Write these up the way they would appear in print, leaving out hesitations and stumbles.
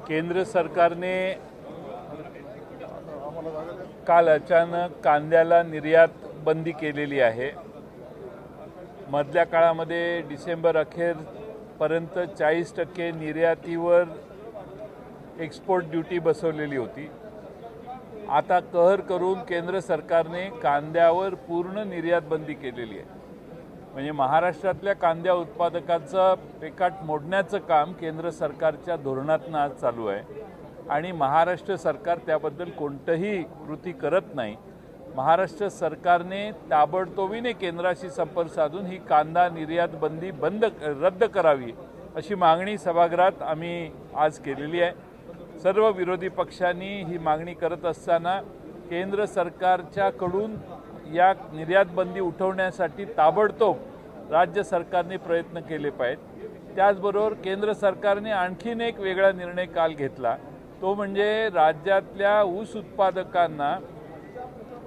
केंद्र सरकारने काल अचानक कांद्याला निर्यात बंदी केलेली आहे। मधल्या काळामध्ये डिसेंबर अखेरपर्यंत 40% निर्यातीवर एक्सपोर्ट ड्यूटी बसवलेली होती। आता कहर करून केंद्र सरकारने कांद्यावर पूर्ण निर्यात बंदी केलेली आहे। म्हणजे महाराष्ट्रातल्या कांद्या उत्पादकांचं पेकाट मोडण्याचं काम केंद्र सरकारच्या धोरणातून आज चालू आहे आणि महाराष्ट्र सरकार त्याबद्दल कोणतीही कृती करत नाही। महाराष्ट्र सरकारने ताबडतोबीने केंद्राशी संपर्क साधून ही कांदा निर्यात बंदी रद्द करावी अशी मागणी सभागृहात आम्ही आज केलेली आहे। सर्व विरोधी पक्षांनी ही मागणी करत असताना केंद्र सरकारच्याकडून या निर्यात बंदी उठवण्यासाठी ताबडतोब राज्य सरकारने प्रयत्न केले पाहिजेत। त्याचबरोबर केंद्र सरकारने आणखीन एक वेगळा निर्णय काल घेतला, तो म्हणजे राज्यातल्या ऊस उत्पादकांना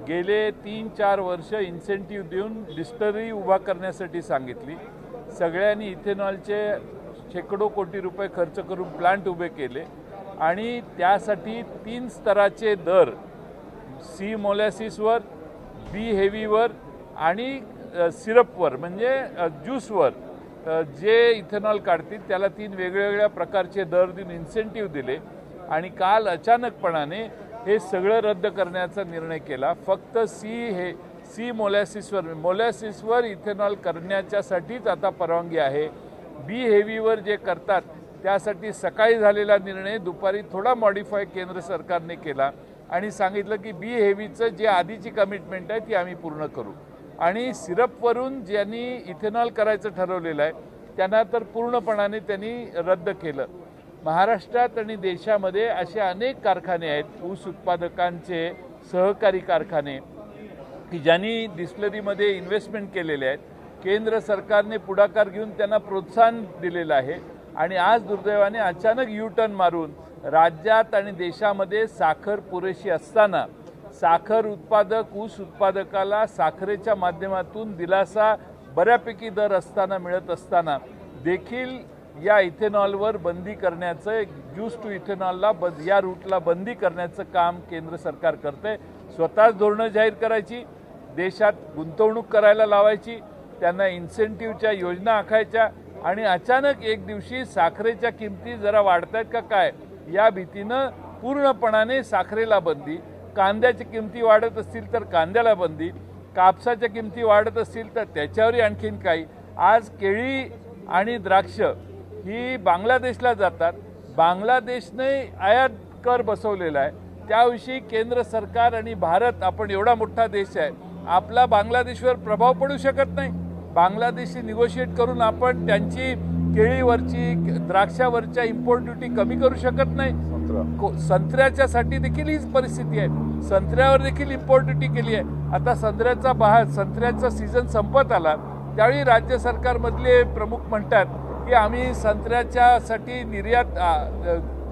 गेले 3-4 वर्ष इन्सेंटिव्ह देऊन डिस्टलरी उभा करण्यासाठी सांगितली। सगळ्यांनी इथेनॉलचे शेकडो कोटी रुपये खर्च करून प्लांट उभे केले आणि त्यासाठी 3 स्तराचे दर सी मोलॅसिसवर, बी हेवीवर आणि सिरपवर म्हणजे ज्यूसवर जे इथेनॉल काढतील त्याला 3 वेगवेगळ्या प्रकारचे दर देऊन इन्सेंटिव्ह दिले आणि काल अचानकपणाने हे सगळं रद्द करण्याचा निर्णय केला। फक्त सी मोलॅसिसवर इथेनॉल करण्याच्यासाठीच आता परवानगी आहे। बी हेवीवर जे करतात त्यासाठी सकाळी झालेला निर्णय दुपारी थोडा मॉडिफाय केंद्र सरकारने केला आणि सांगितलं की बी हेवीचं जे आधीची कमिटमेंट आहे ती आम्ही पूर्ण करू आणि सिरपवरून ज्यांनी इथेनॉल करायचं ठरवलेलं आहे त्यांना तर पूर्णपणाने त्यांनी रद्द केलं। महाराष्ट्रात आणि देशामध्ये असे अनेक कारखाने आहेत ऊस उत्पादकांचे सहकारी कारखाने की ज्यांनी डिस्टिलरीमध्ये इन्व्हेस्टमेंट केलेले आहेत। केंद्र सरकारने पुढाकार घेऊन त्यांना प्रोत्साहन दिलेलं आहे आणि आज दुर्दैवाने अचानक यू टर्न मारून राज्यात आणि देशामध्ये साखर पुरेशी असताना साखर उत्पादक ऊस उत्पादकाला साखरेच्या माध्यमातून दिलासा बऱ्यापैकी दर असताना मिळत असताना देखील या इथेनॉलवर बंदी करण्याचं ज्यूस टू इथेनॉलला या रूटला बंदी करण्याचं काम केंद्र सरकार करते। स्वतःच धोरणं जाहीर करायची, देशात गुंतवणूक करायला लावायची, त्यांना इन्सेंटिव्हच्या योजना आखायच्या आणि अचानक एक दिवशी साखरेच्या किमती जरा वाढतायत का काय या भीतीनं पूर्णपणाने साखरेला बंदी, कांद्याच्या किमती वाढत असतील तर कांद्याला बंदी, कापसाच्या किमती वाढत असतील तर त्याच्यावरही आणखीन काही। आज केळी आणि द्राक्ष ही बांगलादेशला जातात, बांगलादेशने आयात कर बसवलेला आहे। त्याविषयी केंद्र सरकार आणि भारत, आपण एवढा मोठा देश आहे, आपला बांगलादेशवर प्रभाव पडू शकत नाही। बांगलादेशशी निगोशिएट करून आपण त्यांची केळीवरची द्राक्षावरच्या इम्पोर्ट ड्युटी कमी करू शकत नाही। संत्र्याच्यासाठी देखील हीच परिस्थिती आहे, संत्र्यावर देखील इम्पोर्ट ड्युटी केली आहे। आता संत्र्याचा सीझन संपत आला त्यावेळी राज्य सरकारमधले प्रमुख म्हणतात की आम्ही संत्र्याच्यासाठी निर्यात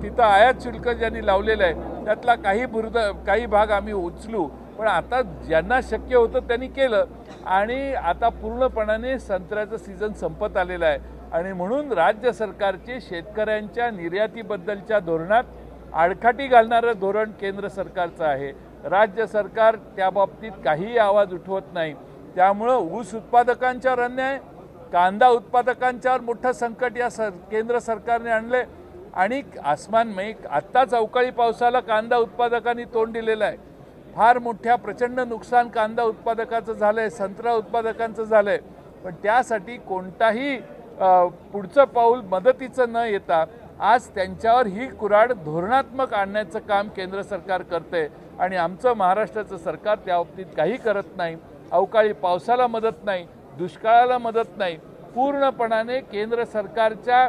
तिथं आयात शुल्क ज्यांनी लावलेलं आहे त्यातला काही भाग आम्ही उचलू, पण आता ज्यांना शक्य होतं त्यांनी केलं आणि आता पूर्णपणाने संत्र्याचं सीझन संपत आलेलं आहे आणि म्हणून राज्य सरकारचे शेतकऱ्यांच्या निर्यातीबद्दलच्या धोरणात आडकाठी घालणारं धोरण केंद्र सरकारचं आहे। राज्य सरकार त्या बाबतीत काहीही आवाज उठवत नाही। त्यामुळं ऊस उत्पादकांच्यावर अन्याय, कांदा उत्पादकांच्यावर मोठं संकट या केंद्र सरकारने आणले आणि आसमानमय आत्ताच अवकाळी पावसाला कांदा उत्पादकांनी तोंड दिलेलं आहे। फार मोठ्या प्रचंड नुकसान कांदा उत्पादकाचं झालं आहे, संत्रा उत्पादकांचं झालं आहे, पण त्यासाठी कोणताही पुढचं पाऊल मदतीचं न येता आज त्यांच्यावर ही कुऱ्हाड धोरणात्मक आणण्याचं काम केंद्र सरकार करते आणि आमचं महाराष्ट्राचं सरकार त्या बाबतीत काही करत नाही। अवकाळी पावसाला मदत नाही, दुष्काळाला मदत नाही, पूर्णपणाने केंद्र सरकारच्या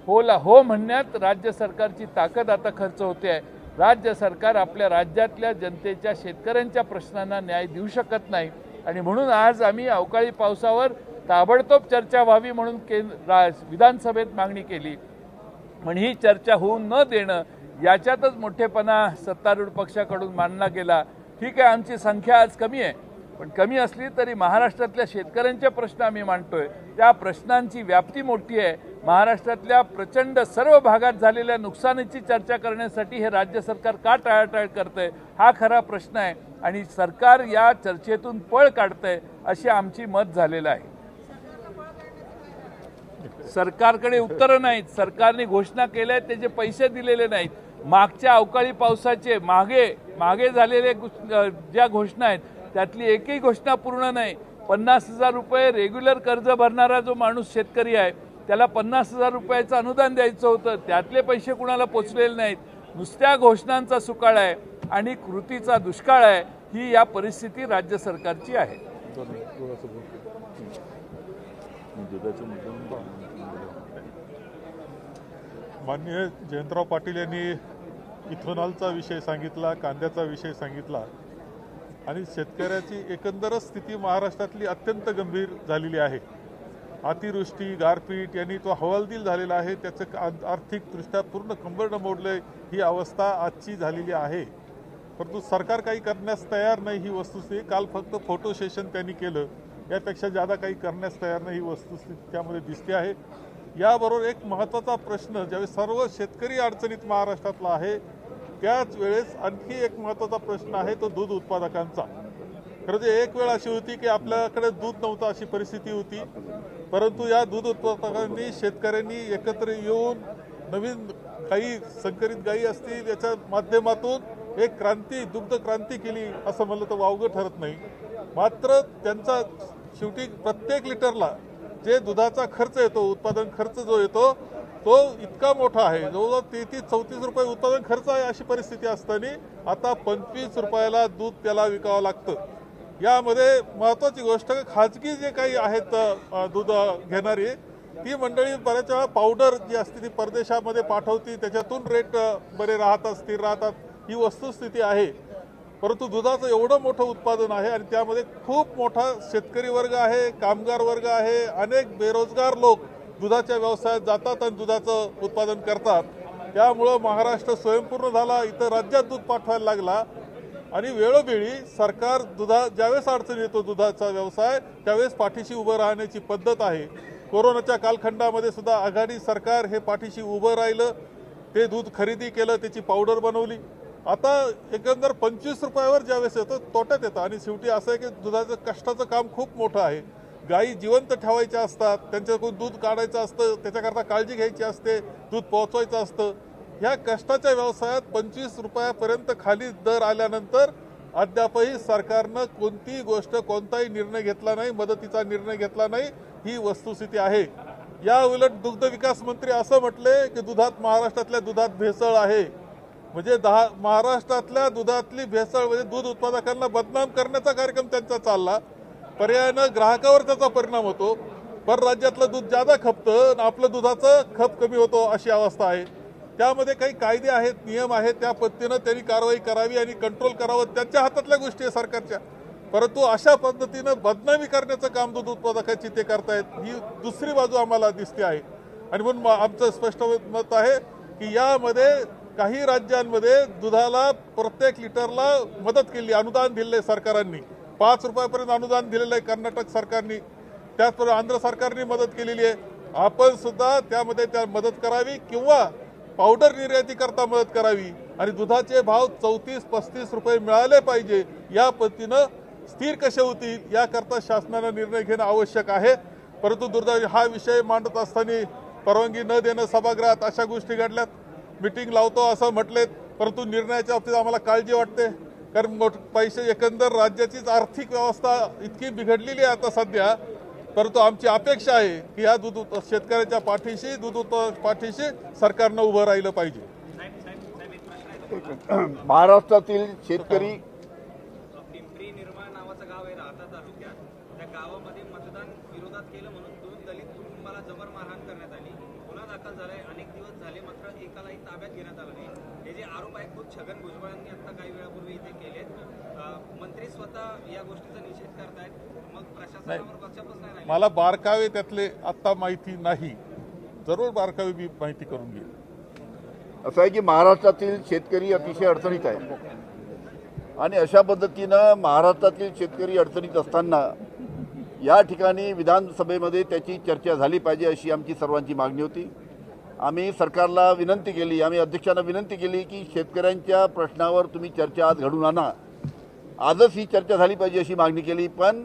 हो म्हणण्यात राज्य सरकारची ताकद आता खर्च होते आहे। राज्य सरकार आपल्या राज्यातल्या जनतेच्या शेतकऱ्यांच्या प्रश्नांना न्याय देऊ शकत नाही आणि म्हणून आज आम्ही अवकाळी पावसावर ताबडतोब चर्चा व्हावी म्हणून विधानसभेत मागणी केली। पण ही चर्चा होऊ न देणं याच्यातच मोठेपणा सत्तारूढ पक्षाकडून मानला गेला। ठीक आहे, आमची संख्या आज कमी आहे, पण कमी असली तरी महाराष्ट्रातल्या शेतकऱ्यांचे प्रश्न आम्ही मांडतोय, त्या प्रश्नांची व्याप्ती मोठी आहे महाराष्ट्रातल्या प्रचंड सर्व भागात झालेल्या नुकसानीची चर्चा करण्यासाठी हे राज्य सरकार का टाळाटाळ करतंय हा खरा प्रश्न आहे आणि सरकार या चर्चेतून पळ काढतंय अशी आमची मत झालेलं आहे। सरकारकडे उत्तरं नाहीत, सरकारने घोषणा केल्या त्याचे पैसे दिलेले नाहीत। मागच्या अवकाळी पावसाचे मागे झालेले ज्या घोषणा आहेत त्यातली एकही घोषणा पूर्ण नाही। 50,000 रुपये रेग्युलर कर्ज भरणारा जो माणूस शेतकरी आहे त्याला 50,000 रुपयाचं अनुदान द्यायचं होतं, त्यातले पैसे कुणाला पोचलेले नाहीत। नुसत्या घोषणांचा सुकाळ आहे आणि कृतीचा दुष्काळ आहे। ही या परिस्थिती राज्य सरकारची आहे। माननीय जयंतराव पाटील यांनी इथेनॉलचा विषय सांगितला, कांद्याचा विषय सांगितला आणि शेतकऱ्याची एकंदरच स्थिती महाराष्ट्रातली अत्यंत गंभीर झालेली आहे। अतिवृष्टी, गारपीट यांनी तो हवालदिल झालेला आहे, त्याचं आर्थिकदृष्ट्या पूर्ण कंबरडं मोडलंय। ही अवस्था आजची झालेली आहे, परंतु सरकार काही करण्यास तयार नाही। ही वस्तुस्थिती काल फक्त फोटो सेशन त्यांनी केलं, यापेक्षा जादा काही करण्यास तयार नाही, ही वस्तुस्थिती त्यामध्ये दिसते आहे। याबरोबर एक महत्त्वाचा प्रश्न ज्यावेळेस सर्व शेतकरी अडचणीत महाराष्ट्रातला आहे त्याच वेळेस आणखी एक महत्त्वाचा प्रश्न आहे तो दूध उत्पादकांचा। खरं तर एक वेळ अशी होती की आपल्याकडे दूध नव्हतं अशी परिस्थिती होती, परंतु या दूध उत्पादकांनी शेतकऱ्यांनी एकत्र येऊन नवीन काही संकरित गायी असतील याच्या माध्यमातून एक क्रांती, दुग्ध क्रांती केली असं म्हणलं तर वावगं ठरत नाही। मात्र त्यांचा शेवटी प्रत्येक लिटरला जे दुधाचा खर्च येतो, उत्पादन खर्च जो येतो तो इतका मोठा आहे, जवळजवळ 33-34 रुपये उत्पादन खर्च आहे। अशी परिस्थिती असताना आता 25 रुपयाला दूध त्याला विकावं लागतं। यामध्ये महत्त्वाची गोष्ट खाजगी जे काही आहेत दूध घेणारी ती मंडळी बऱ्याच वेळा पावडर जी असते ती परदेशामध्ये पाठवती, त्याच्यातून रेट बरे राहतात, स्थिर राहतात, ही वस्तुस्थिती आहे। परंतु दुधाचं एवढं मोठं उत्पादन आहे आणि त्यामध्ये खूप मोठा शेतकरी वर्ग आहे, कामगार वर्ग आहे, अनेक बेरोजगार लोक दुधाच्या व्यवसायात जातात आणि दुधाचं उत्पादन करतात। त्यामुळं महाराष्ट्र स्वयंपूर्ण झाला, इतर राज्यात दूध पाठवायला लागला आणि वेळोवेळी सरकार ज्यावेळेस अडचण येतो दुधाचा व्यवसाय त्यावेळेस पाठीशी उभं राहण्याची पद्धत आहे। कोरोनाच्या कालखंडामध्ये सुद्धा आघाडी सरकार हे पाठीशी उभं राहिलं, ते दूध खरेदी केलं, त्याची पावडर बनवली। आता एकंदर 25 रुपयावर ज्यावेळेस येतं तोट्यात येतं आणि शेवटी असं आहे की दुधाचं कष्टाचं काम खूप मोठं आहे। गायी जिवंत ठेवायच्या असतात, त्यांच्याकडून दूध काढायचं असतं, त्याच्याकरता काळजी घ्यायची असते, दूध पोहोचवायचं असतं। ह्या कष्टाच्या व्यवसायात 25 रुपयापर्यंत खाली दर आल्यानंतर अद्यापही सरकारनं कोणतीही गोष्ट, कोणताही निर्णय घेतला नाही, मदतीचा निर्णय घेतला नाही, ही वस्तुस्थिती आहे। या उलट दुग्ध विकास मंत्री असं म्हटले की महाराष्ट्रातल्या दुधात भेसळ आहे, म्हणजे महाराष्ट्रातल्या दुधातली भेसळ म्हणजे दूध उत्पादकांना बदनाम करण्याचा कार्यक्रम त्यांचा चालला। पर्यायानं ग्राहकावर त्याचा परिणाम होतो, परराज्यातलं दूध जादा खपतं, आपलं दुधाचं खप कमी होतो, अशी अवस्था आहे। त्यामध्ये काही कायदे आहेत, नियम आहेत, त्या पद्धतीनं त्यांनी कारवाई करावी आणि कंट्रोल करावं, त्यांच्या हातातल्या गोष्टी आहे सरकारच्या। परंतु अशा पद्धतीनं बदनामी करण्याचं काम दूध उत्पादकांची ते करतायत, ही दुसरी बाजू आम्हाला दिसते आहे। आणि म्हणून आमचं स्पष्ट मत आहे की यामध्ये काही राज्यांमध्ये दुधाला प्रत्येक लिटरला मदत केली, अनुदान दिले सरकारांनी, 5 रुपयापर्यंत अनुदान दिलेलं आहे कर्नाटक सरकारने, त्याचबरोबर आंध्र सरकारने मदत केलेली आहे। आपण सुद्धा त्यामध्ये त्या मदत करावी किंवा पावडर निर्याती करता मदत करावी आणि दुधाचे भाव 34-35 रुपये मिळाले पाहिजे, या पद्धतीनं स्थिर कसे होतील याकरता शासनानं निर्णय घेणं आवश्यक आहे। परंतु दुर्दैवी हा विषय मांडत असताना परवानगी न देणं सभागृहात अशा गोष्टी घडल्यात, मीटिंग लावतो असं म्हटलेत, परंतु निर्णयाच्या बाबतीत आम्हाला काळजी वाटते, कारण पैसे एकंदर राज्याचीच आर्थिक व्यवस्था इतकी बिघडलेली आहे आता सध्या। परंतु आमची अपेक्षा आहे की या दूध शेतकऱ्याच्या पाठीशी, दूध उत्पादक पाठीशी सरकारनं उभं राहिलं पाहिजे। महाराष्ट्रातील शेतकरी पिंपरी निर्मळ नावाचं गाव आहे राहता तालुक्यात, त्या गावामध्ये मतदान विरोधात केलं म्हणून 2 दलित कुटुंबाला जबर मारहाण करण्यात आली, गुन्हा दाखल झालाय, अनेक दिवस झाले, मात्र एकालाही ताब्यात घेण्यात आलं नाही। हे जे आरोप आहेत खुद छगन भुजबळांनी आता काही वेळापूर्वी इथे केलेत, मंत्री स्वतः या गोष्टीचा निषेध करतायत, मग प्रशासनावर पक्षपात नाही। मला बारकावे त्यातले आता माहिती नाही, जरूर बारकावे मी माहिती करून घेईन। असं आहे की महाराष्ट्रातील शेतकरी अतिशय अडचणीत आहे आणि अशा पद्धतीनं महाराष्ट्रातील शेतकरी अडचणीत असताना या ठिकाणी विधानसभेमध्ये त्याची चर्चा झाली पाहिजे अशी आमची सर्वांची मागणी होती. आम्ही सरकारला विनंती केली, आम्ही अध्यक्षांना विनंती केली की शेतकऱ्यांच्या प्रश्नावर तुम्ही चर्चा आज घडून आणा, आजच ही चर्चा झाली पाहिजे अशी मागणी केली. पण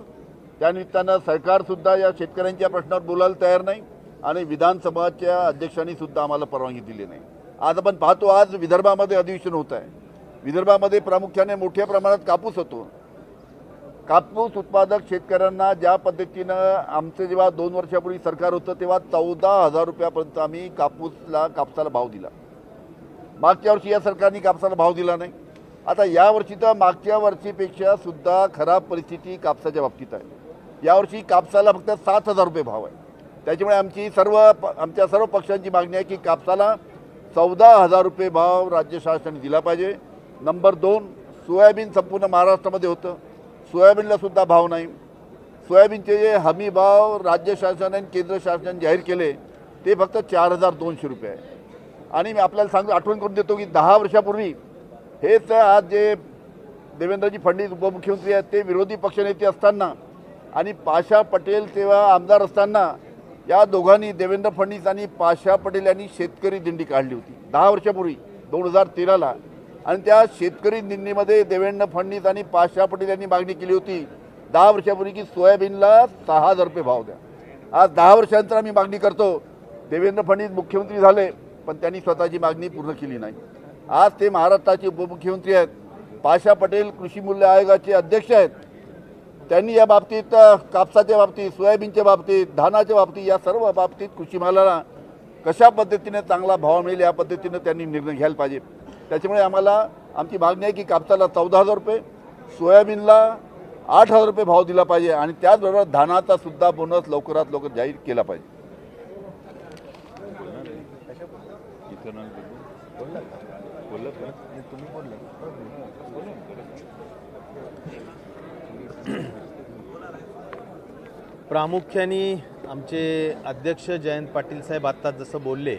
त्यानिमित्तानं सरकारसुद्धा या शेतकऱ्यांच्या प्रश्नावर बोलायला तयार नाही आणि विधानसभाच्या अध्यक्षांनी सुद्धा आम्हाला परवानगी दिली नाही. आज आपण पाहतो, आज विदर्भामध्ये अधिवेशन होत आहे. विदर्भामध्ये प्रामुख्याने मोठ्या प्रमाणात कापूस होतो. कापूस उत्पादक शेतकऱ्यांना ज्या पद्धतीनं आमचं जेव्हा 2 वर्षापूर्वी सरकार होतं तेव्हा 14,000 रुपयापर्यंत आम्ही कापसाला भाव दिला. मागच्या वर्षी या सरकारने कापसाला भाव दिला नाही. आता यावर्षी तर मागच्या वर्षीपेक्षा सुद्धा खराब परिस्थिती कापसाच्या बाबतीत आहे. यावर्षी कापसाला फक्त 7,000 रुपये भाव आहे. त्याच्यामुळे आमच्या सर्व पक्षांची मागणी आहे की कापसाला 14,000 रुपये भाव राज्य शासनाने दिला पाहिजे. नंबर 2, सोयाबीन संपूर्ण महाराष्ट्रामध्ये होतं, सोयाबीनला सुद्धा भाव नाही. सोयाबीनचे जे हमी भाव राज्य शासनाने आणि केंद्र शासनाने जाहीर केले ते फक्त 4,200 रुपये आहे. आणि मी आपल्याला आठवण करून देतो की 10 वर्षापूर्वी हेच आज जे देवेंद्रजी फडणवीस उपमुख्यमंत्री आहेत ते विरोधी पक्षनेते असताना आणि पाशा पटेल तेव्हा आमदार असताना या दोघांनी, देवेंद्र फडणवीस आणि पाशा पटेल यांनी शेतकरी दिंडी काढली होती 10 वर्षापूर्वी 2013ला. आणि त्या शेतकरी दिंडीमध्ये देवेंद्र फडणवीस आणि पाशा पटेल यांनी मागणी केली होती 10 वर्षापूर्वी की सोयाबीनला 6,000 रुपये भाव द्या. आज 10 वर्षानंतर आम्ही मागणी करतो. देवेंद्र फडणवीस मुख्यमंत्री झाले पण त्यांनी स्वतःची मागणी पूर्ण केली नाही. आज ते महाराष्ट्राचे उपमुख्यमंत्री आहेत. पाशा पटेल कृषी मूल्य आयोगाचे अध्यक्ष आहेत. त्यांनी या बाबतीत, कापसाच्या बाबतीत, सोयाबीनच्या बाबतीत, धानाच्या बाबतीत, या सर्व बाबतीत कृषी मालाला कशा पद्धतीने चांगला भाव मिळेल या पद्धतीने त्यांनी निर्णय घ्यायला पाहिजे. त्याच्यामुळे आमची मागणी आहे की कापसाला 14,000 रुपये, सोयाबीनला 8,000 रुपये भाव दिला पाहिजे आणि त्याचबरोबर धानाचा सुद्धा बोनस लवकरात लवकर जाहीर केला पाहिजे. प्रामुख्याने आमचे अध्यक्ष जयंत पाटील साहेब आत्ता जसं बोलले,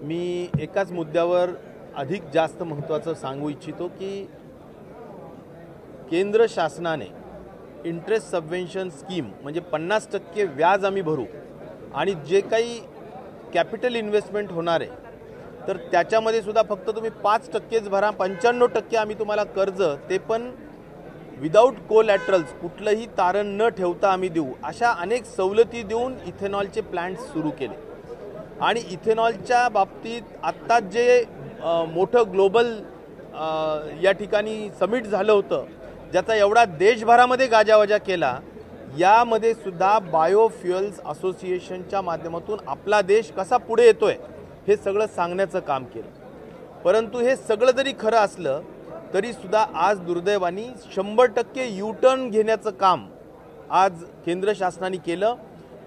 मी एकाच मुद्द्यावर अधिक जास्त महत्त्वाचं सांगू इच्छितो की केंद्र शासनाने इंटरेस्ट सबवेन्शन स्कीम म्हणजे 50% व्याज आम्ही भरू आणि जे काही कॅपिटल इन्व्हेस्टमेंट होणार आहे तर त्याच्यामध्ये सुद्धा फक्त तुम्ही 5%च भरा, 95% आम्ही तुम्हाला कर्ज, ते पण विदाऊट कोलॅटरल्स, कुठलंही तारण न ठेवता आम्ही देऊ. अशा अनेक सवलती देऊन इथेनॉलचे प्लांट्स सुरू केले. आणि इथेनॉलच्या बाबतीत आत्ताच जे मोठं ग्लोबल या ठिकाणी समिट झालं होतं ज्याचा एवढा देशभरामध्ये गाजावाजा केला, यामध्ये सुद्धा बायोफ्युएल्स असोसिएशनच्या माध्यमातून आपला देश कसा पुढे येतोय हे सगळं सांगण्याचं काम केलं. परंतु हे सगळं जरी खरं असलं तरी सुद्धा आज दुर्दैवाने 100% U-टर्न घेण्याचं काम आज केंद्र शासनाने केलं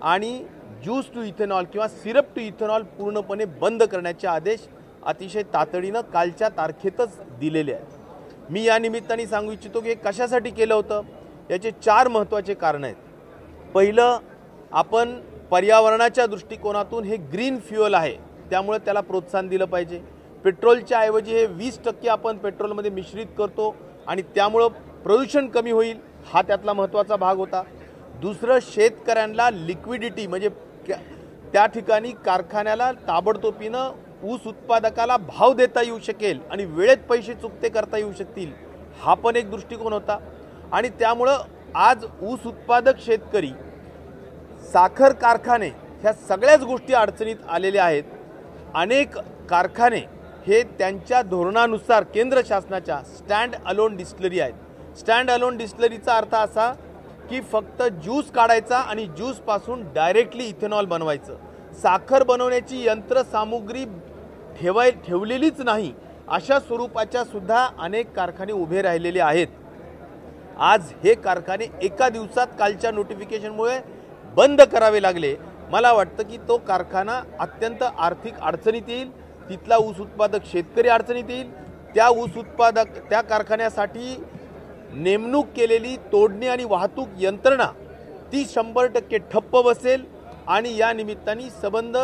आणि ज्यूस टू इथेनॉल किंवा सिरप टू इथेनॉल पूर्णपणे बंद करण्याचे आदेश अतिशय तातडीनं कालच्या तारखेतच दिलेले आहेत. मी या निमित्ताने सांगू इच्छितो की कशासाठी केलं होतं, याचे 4 महत्त्वाचे कारण आहेत. पहिलं, आपण पर्यावरणाच्या दृष्टिकोनातून हे ग्रीन फ्युएल आहे त्यामुळे त्याला प्रोत्साहन दिलं पाहिजे. पेट्रोलच्या ऐवजी हे 20% आपण पेट्रोलमध्ये मिश्रित करतो आणि त्यामुळं प्रदूषण कमी होईल, हा त्यातला महत्त्वाचा भाग होता. दुसरं, शेतकऱ्यांना लिक्विडिटी म्हणजे त्या ठिकाणी कारखान्याला ताबडतोबीनं ऊस उत्पादकाला भाव देता येऊ शकेल आणि वेळेत पैसे चुकते करता येऊ शकतील, हा पण एक दृष्टिकोन होता. आणि त्यामुळं आज ऊस उत्पादक शेतकरी, साखर कारखाने, ह्या सगळ्याच गोष्टी अडचणीत आलेल्या आहेत. अनेक कारखाने हे त्यांच्या धोरणानुसार केंद्र शासनाच्या स्टँड अलोन डिस्टिलरी आहेत. स्टँड अलोन डिस्टिलरीचा अर्थ असा की फक्त ज्यूस काढायचा आणि ज्यूसपासून डायरेक्टली इथेनॉल बनवायचं. साखर बनवण्याची यंत्रसामुग्री ठेवलेलीच नाही, अशा स्वरूपाच्या सुद्धा अनेक कारखाने उभे राहिलेले आहेत. आज हे कारखाने एका दिवसात कालच्या नोटिफिकेशनमुळे बंद करावे लागले. मला वाटतं की तो कारखाना अत्यंत आर्थिक अडचणीत येईल, तिथला ऊस उत्पादक शेतकरी अडचणीत येईल. त्या कारखान्यासाठी नेमणूक केलेली तोडणी आणि वाहतूक यंत्रणा ती 100% ठप्प बसेल आणि या निमित्ताने संबंध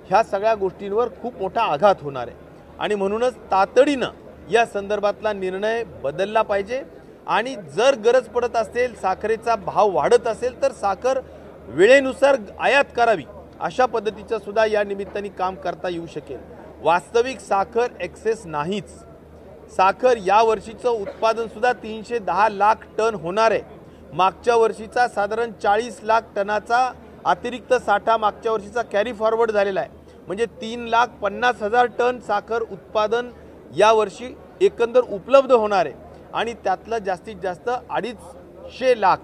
ह्या सगळ्या गोष्टींवर खूप मोठा आघात होणार आहे. आणि म्हणूनच तातडीनं या संदर्भातला निर्णय बदलला पाहिजे आणि जर गरज पडत असेल, साखरेचा भाव वाढत असेल तर साखर वेळेनुसार आयात करावी, अशा पद्धतीचं सुद्धा या निमित्ताने काम करता येऊ शकेल. वास्तविक साखर एक्सेस नाहीच. साखर या वर्षीचं उत्पादन सुद्धा 310 लाख टन होणार आहे. मागच्या वर्षीचा साधारण 40 लाख टनाचा अतिरिक्त साठा मागच्या वर्षीचा कॅरी फॉरवर्ड झालेला आहे. म्हणजे 3,50,000 टन साखर उत्पादन या वर्षी एकंदर उपलब्ध होणार आहे आणि त्यातलं जास्तीत जास्त 250 लाख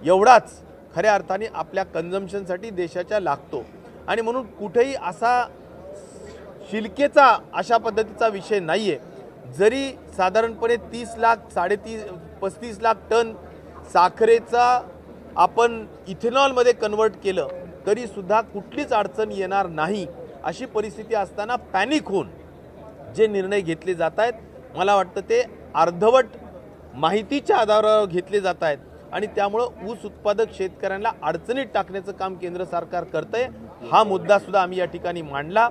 एवढाच खऱ्या अर्थाने आपल्या कन्झम्पशनसाठी देशाच्या लागतो. आणि म्हणून कुठेही असा शिलकेचा अशा पद्धतीचा विषय नाही आहे. जरी साधारणपणे 30 लाख 35 लाख टन साखरेचा आपण इथेनॉलमध्ये कन्वर्ट केलं तरी सुद्धा कुठलीच अडचण येणार नाही. अशी परिस्थिती असताना पॅनिक होऊन जे निर्णय घेतले जात आहेत, मला वाटतं ते अर्धवट माहितीच्या आधारावर घेतले जात आहेत आणि त्यामुळं ऊस उत्पादक शेतकऱ्यांना अडचणीत टाकण्याचं काम केंद्र सरकार करतंय. हा मुद्दा सुद्धा आम्ही या ठिकाणी मांडला.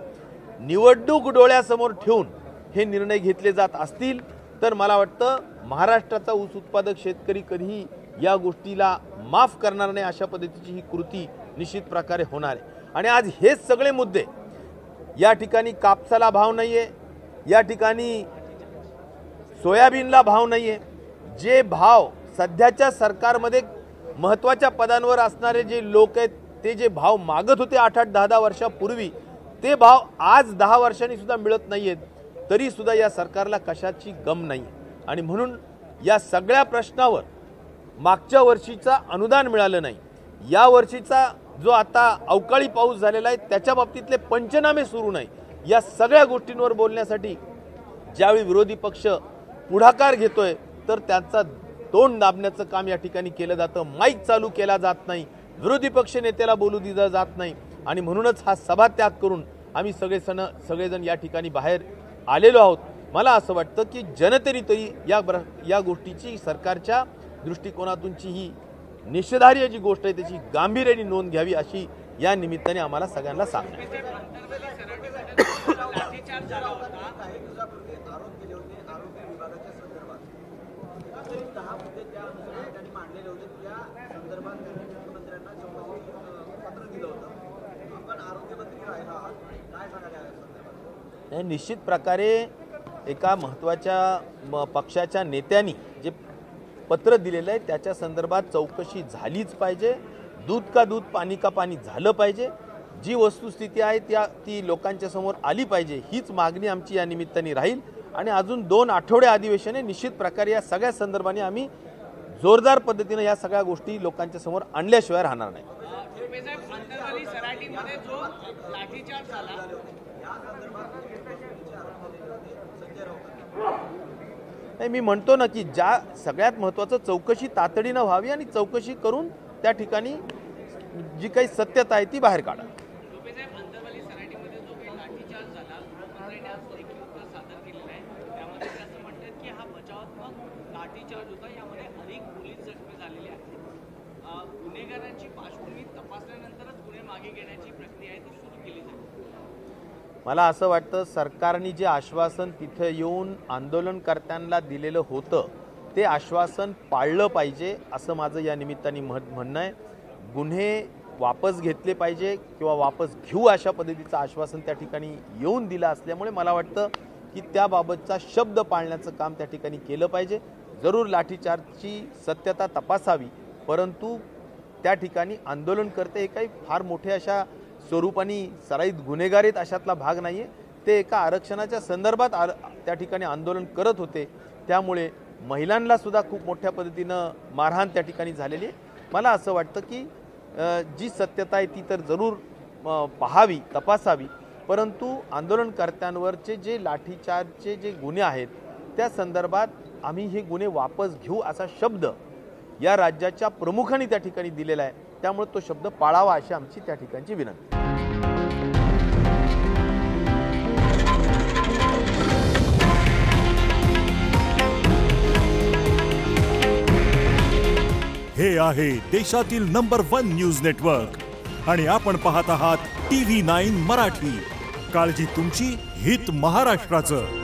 निवडणूक डोळ्यासमोर ठेवून हे निर्णय घेतले जात असतील तर मला वाटतं महाराष्ट्राचा ऊस उत्पादक शेतकरी कधीही या गोष्टीला माफ करणार नाही. अशा पद्धतीची ही कृती निश्चित प्रकारे होणार आहे. आणि आज हेच सगळे मुद्दे, या ठिकाणी कापसाला भाव नाही आहे, या ठिकाणी सोयाबीनला भाव नाही आहे, जे भाव सध्याच्या सरकारमध्ये महत्त्वाच्या पदांवर असणारे जे लोक आहेत ते जे भाव मागत होते 8-8, 10-10 वर्षापूर्वी, ते भाव आज 10 वर्षांनी सुद्धा मिळत नाही आहेत. तरी सुद्धा या सरकारला कशाची गम नाही. आणि म्हणून या सगळ्या प्रश्नावर मागच्या वर्षीचा अनुदान मिळालं नाही, या वर्षीचा जो आता अवकाळी पाऊस झालेला आहे त्याच्या बाबतीतले पंचनामे सुरू नाही, या सगळ्या गोष्टींवर बोलण्यासाठी ज्यावेळी विरोधी पक्ष पुढाकार घेतोय तर त्यांचा तोंड दाबण्याचं काम या ठिकाणी केलं जातं. माईक चालू केला जात नाही, विरोधी पक्ष नेत्याला बोलू दिलं जात नाही. आणि म्हणूनच हा सभात्याग करून आम्ही सगळेजण या ठिकाणी बाहेर आलेलो आहोत. मला असं वाटतं की जनतेने तरी या गोष्टीची सरकारच्या दृष्टिकोनातूनची ही निषेधार्ह जी गोष्ट आहे त्याची गांभीर्याने नोंद घ्यावी अशी या निमित्ताने आम्हाला सगळ्यांना सांगण्यात. निश्चित प्रकारे एका महत्त्वाच्या पक्षाच्या नेत्यांनी जे पत्र दिलेलं आहे त्याच्या संदर्भात चौकशी झालीच पाहिजे. दूध का दूध पाणी का पाणी झालं पाहिजे. जी वस्तुस्थिती आहे ती लोकांच्या समोर आली पाहिजे, हीच मागणी आमची या निमित्ताने राहील. आणि अजून 2 आठवडे अधिवेशने निश्चित प्रकारे या सगळ्या संदर्भाने आम्ही जोरदार पद्धतीने या सगळ्या गोष्टी लोकांच्या समोर आणल्याशिवाय राहणार नाही. नाही, मी म्हणतो ना की ज्या सगळ्यात महत्त्वाचं चौकशी तातडीनं व्हावी आणि चौकशी करून त्या ठिकाणी जी काही सत्यता आहे ती बाहेर काढा. मला असं वाटतं सरकारने जे आश्वासन तिथे येऊन आंदोलनकर्त्यांना दिलेलं होतं ते आश्वासन पाळलं पाहिजे असं माझं या निमित्ताने म्हणणं आहे. गुन्हे वापस घेतले पाहिजे किंवा वापस घेऊ अशा पद्धतीचं आश्वासन त्या ठिकाणी येऊन दिलं असल्यामुळे मला वाटतं की त्याबाबतचा शब्द पाळण्याचं काम त्या ठिकाणी केलं पाहिजे. जरूर लाठीचार्जची सत्यता तपासावी, परंतु त्या ठिकाणी आंदोलनकर्ते हे काही फार मोठे अशा स्वरूपाने सराईत गुन्हेगारीत अशातला भाग नाही आहे. ते एका आरक्षणाच्या संदर्भात त्या ठिकाणी आंदोलन करत होते, त्यामुळे महिलांना सुद्धा खूप मोठ्या पद्धतीनं मारहाण त्या ठिकाणी झालेली आहे. मला असं वाटतं की जी सत्यता आहे ती तर जरूर पाहावी, तपासावी, परंतु आंदोलनकर्त्यांवरचे जे लाठीचार्जचे जे गुन्हे आहेत त्या संदर्भात आम्ही हे गुन्हे वापस घेऊ असा शब्द या राज्याच्या प्रमुखांनी त्या ठिकाणी दिलेला आहे. त्यामुळे तो शब्द पाळावा अशी आमची त्या ठिकाणची विनंती. हे आहे देशातील नंबर 1 न्यूज नेटवर्क आणि आपण पाहत आहात TV9 मराठी. काळजी तुमची, हित महाराष्ट्राचं.